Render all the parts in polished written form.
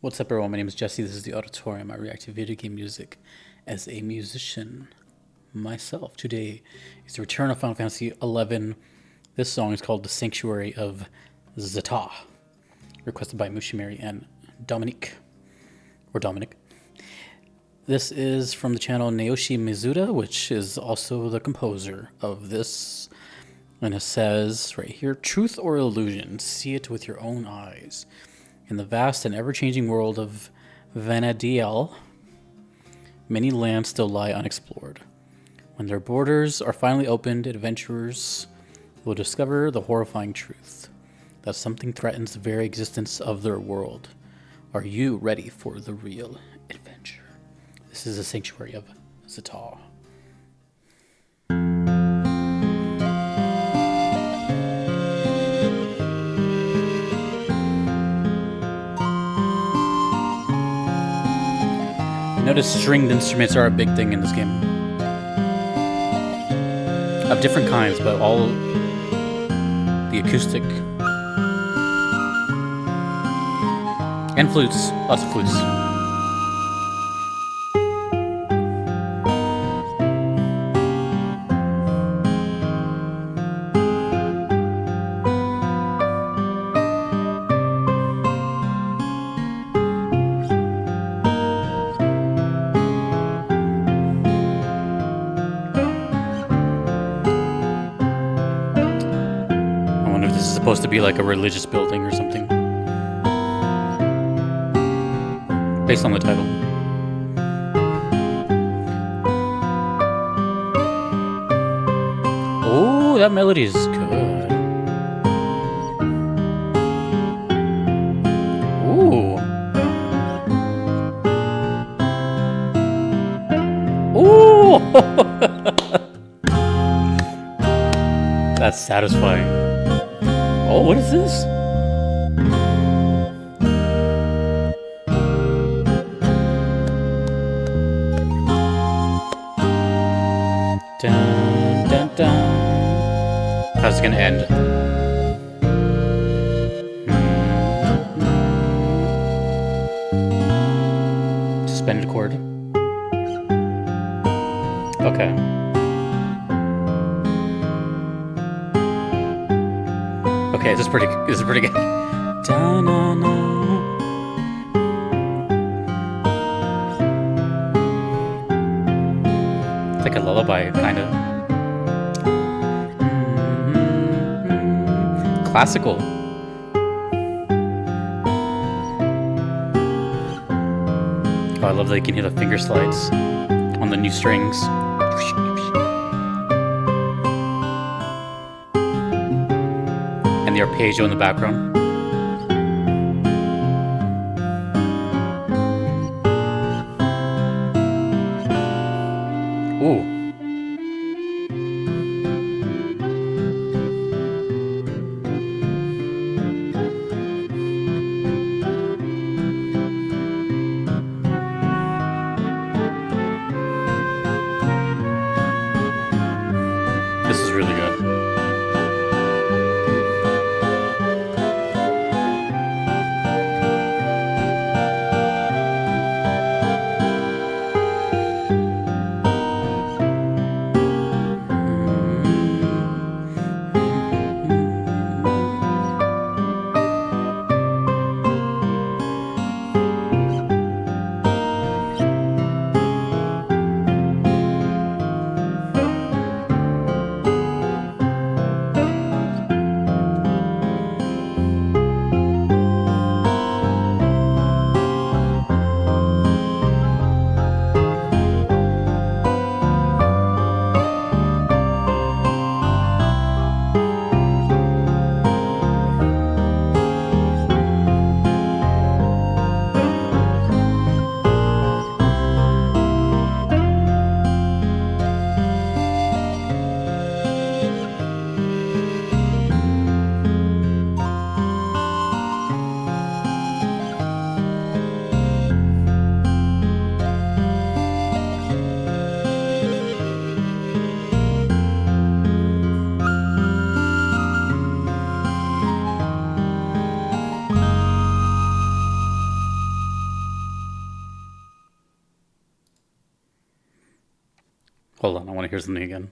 What's up, everyone? My name is Jesse. This is the Auditorium. I react to video game music as a musician myself. Today is the return of Final Fantasy XI. This song is called The Sanctuary of Zi'Tah, requested by Mushimari and Dominique. This is from the channel Naoshi Mizuta, which is also the composer of this. And it says right here, truth or illusion, see it with your own eyes. In the vast and ever-changing world of Vana'diel, many lands still lie unexplored. When their borders are finally opened, adventurers will discover the horrifying truth that something threatens the very existence of their world. Are you ready for the real adventure? This is the Sanctuary of Zi'Tah. Notice stringed instruments are a big thing in this game. Of different kinds, but all the acoustic. And flutes. Lots of flutes. This is supposed to be like a religious building or something, based on the title. Oh, that melody is good. Ooh. Ooh. That's satisfying. Oh, what is this? Dun, dun, dun. How's it gonna end? Suspended chord. Okay. Okay, this is pretty good. Da-na-na. It's like a lullaby, kind of. Classical. Oh, I love that you can hear the finger slides on the new strings. And the arpeggio in the background. Ooh. This is really good. Hold on, I want to hear something again.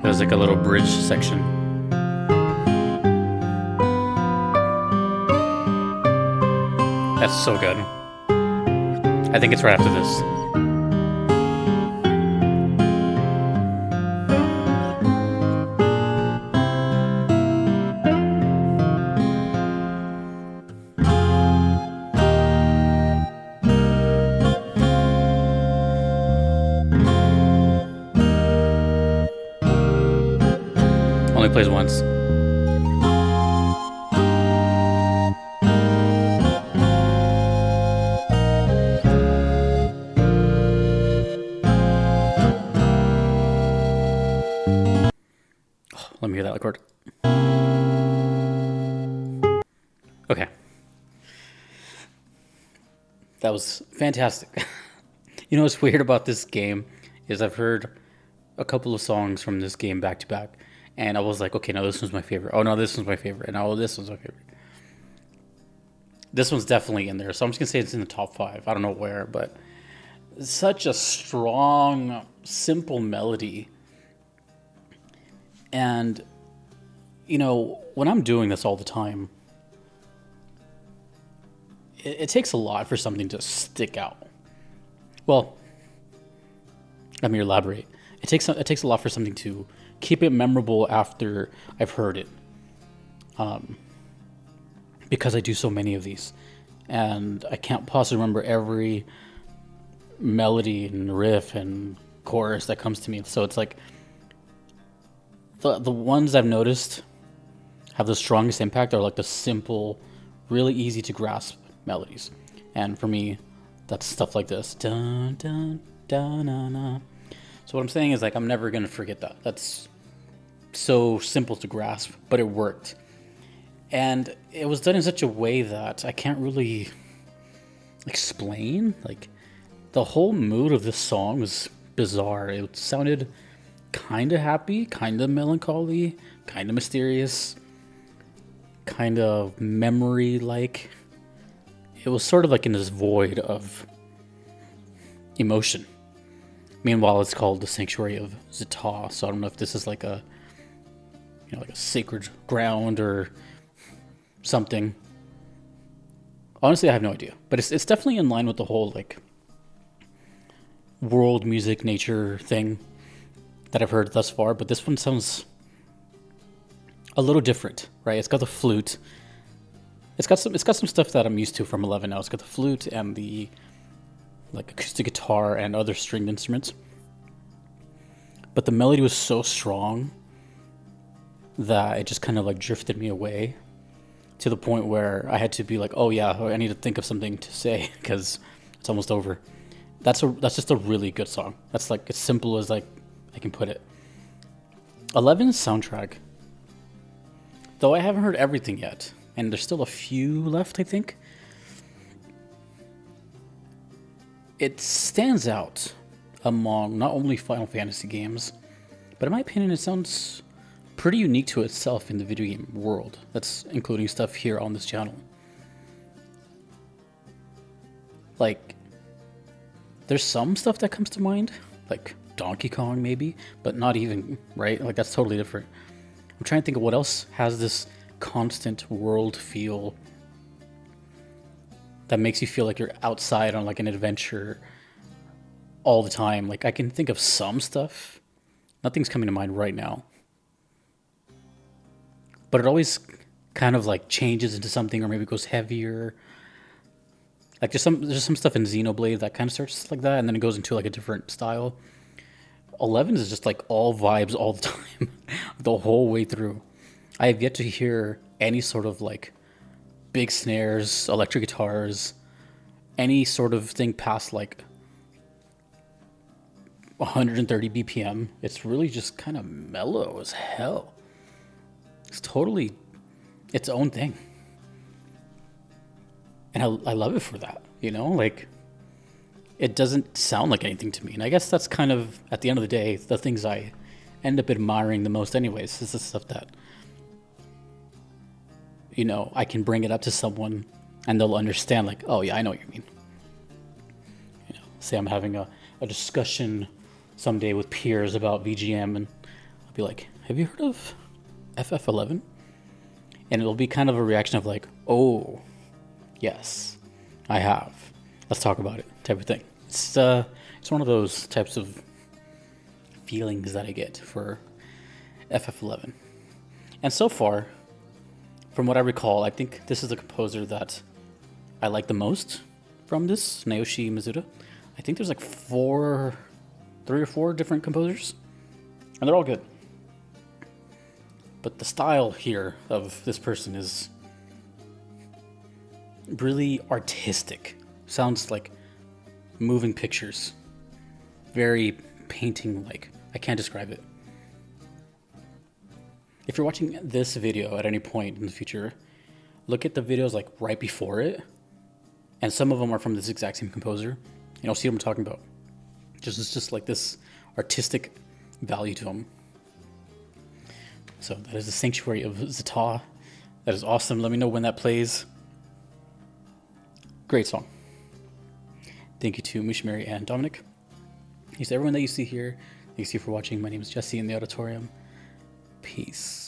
There's like a little bridge section. That's so good. I think it's right after this. Only plays once. Oh, let me hear that record. Okay. That was fantastic. You know what's weird about this game is I've heard a couple of songs from this game back to back, and I was like, okay, no, this one's my favorite. Oh no, this one's my favorite, and oh, this one's my favorite. This one's definitely in there, so I'm just gonna say it's in the top 5. I don't know where, but it's such a strong, simple melody. And you know, when I'm doing this all the time, it takes a lot for something to stick out. Well, let me elaborate. It takes a lot for something to keep it memorable after I've heard it, because I do so many of these, and I can't possibly remember every melody and riff and chorus that comes to me. So it's like the ones I've noticed have the strongest impact are like the simple, really easy to grasp melodies, and for me, that's stuff like this. Dun, dun, dun, dun, dun. So what I'm saying is, like, I'm never gonna forget that. That's so simple to grasp, but it worked. And it was done in such a way that I can't really explain. Like, the whole mood of this song was bizarre. It sounded kind of happy, kind of melancholy, kind of mysterious, kind of memory-like. It was sort of like in this void of emotion. Meanwhile, it's called the Sanctuary of Zi'Tah, so I don't know if this is like a, you know, like a sacred ground or something. Honestly, I have no idea, but it's definitely in line with the whole like world music nature thing that I've heard thus far. But this one sounds a little different, right? It's got the flute. It's got some stuff that I'm used to from 11 now. It's got the flute and the like acoustic guitar and other stringed instruments. But the melody was so strong that it just kind of like drifted me away to the point where I had to be like, oh yeah, I need to think of something to say because it's almost over. That's just a really good song. That's like as simple as like I can put it. 11's soundtrack, though I haven't heard everything yet, and there's still a few left, I think. It stands out among not only Final Fantasy games, but in my opinion, it sounds pretty unique to itself in the video game world. That's including stuff here on this channel. Like, there's some stuff that comes to mind, like Donkey Kong maybe, but not even, right? Like, that's totally different. I'm trying to think of what else has this constant world feel that makes you feel like you're outside on like an adventure all the time. Like, I can think of some stuff. Nothing's coming to mind right now. But it always kind of like changes into something, or maybe goes heavier. Like there's some stuff in Xenoblade that kind of starts like that, and then it goes into like a different style. 11 is just like all vibes all the time, the whole way through. I have yet to hear any sort of like big snares, electric guitars, any sort of thing past like 130 BPM. It's really just kind of mellow as hell. It's totally its own thing. And I love it for that, you know? Like, it doesn't sound like anything to me. And I guess that's kind of, at the end of the day, the things I end up admiring the most anyways. Is the stuff that you know, I can bring it up to someone and they'll understand, like, oh yeah, I know what you mean. You know, say I'm having a discussion someday with peers about VGM, and I'll be like, have you heard of FF11? And it'll be kind of a reaction of like, oh, yes, I have. Let's talk about it, type of thing. It's one of those types of feelings that I get for FF11. And so far, from what I recall, I think this is the composer that I like the most from this, Naoshi Mizuta. I think there's like 3 or 4 different composers, and they're all good. But the style here of this person is really artistic. Sounds like moving pictures. Very painting-like. I can't describe it. If you're watching this video at any point in the future, look at the videos like right before it, and some of them are from this exact same composer, and you'll see what I'm talking about. It's just like this artistic value to them. So that is the Sanctuary of Zi'Tah. That is awesome. Let me know when that plays. Great song. Thank you to Mishmari and Dominic. Thanks to everyone that you see here. Thanks to you for watching. My name is Jesse in the auditorium. Peace.